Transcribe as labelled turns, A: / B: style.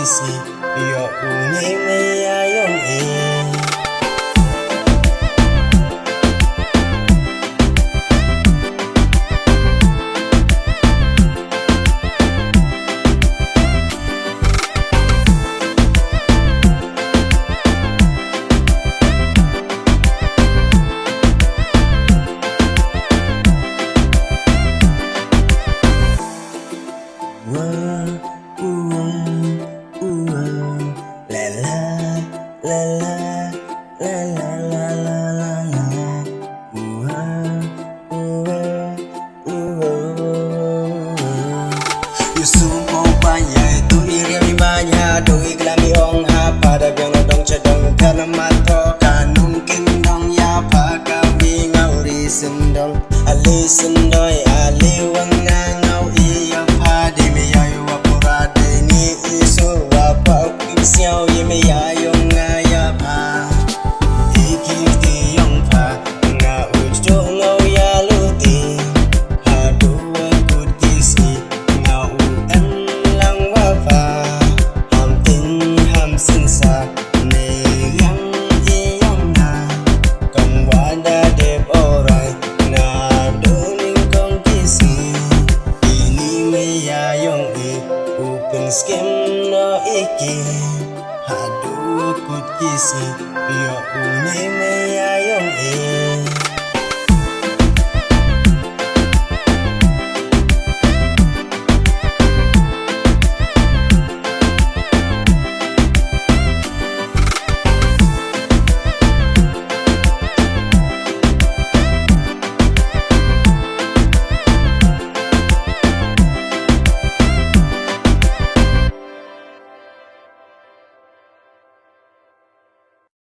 A: kisi yo uni me iong Yusumo banyak tu iri banyak doi glami ong apa da biang dong chadong kana mato kanung kindong ya paka ngau risendong ali sendoi ali wanga ngau iya padi me yayu apura de ni isu apa king xiao ye me yayu ngaya pa iki ti yong pa ngau jo ngau ya luti hadu kut kisi sinsa ne yang iong na kong wada dep orai na duning kong kisi ini me iong Pynskem no iki hadu kut kisi yo uni me iong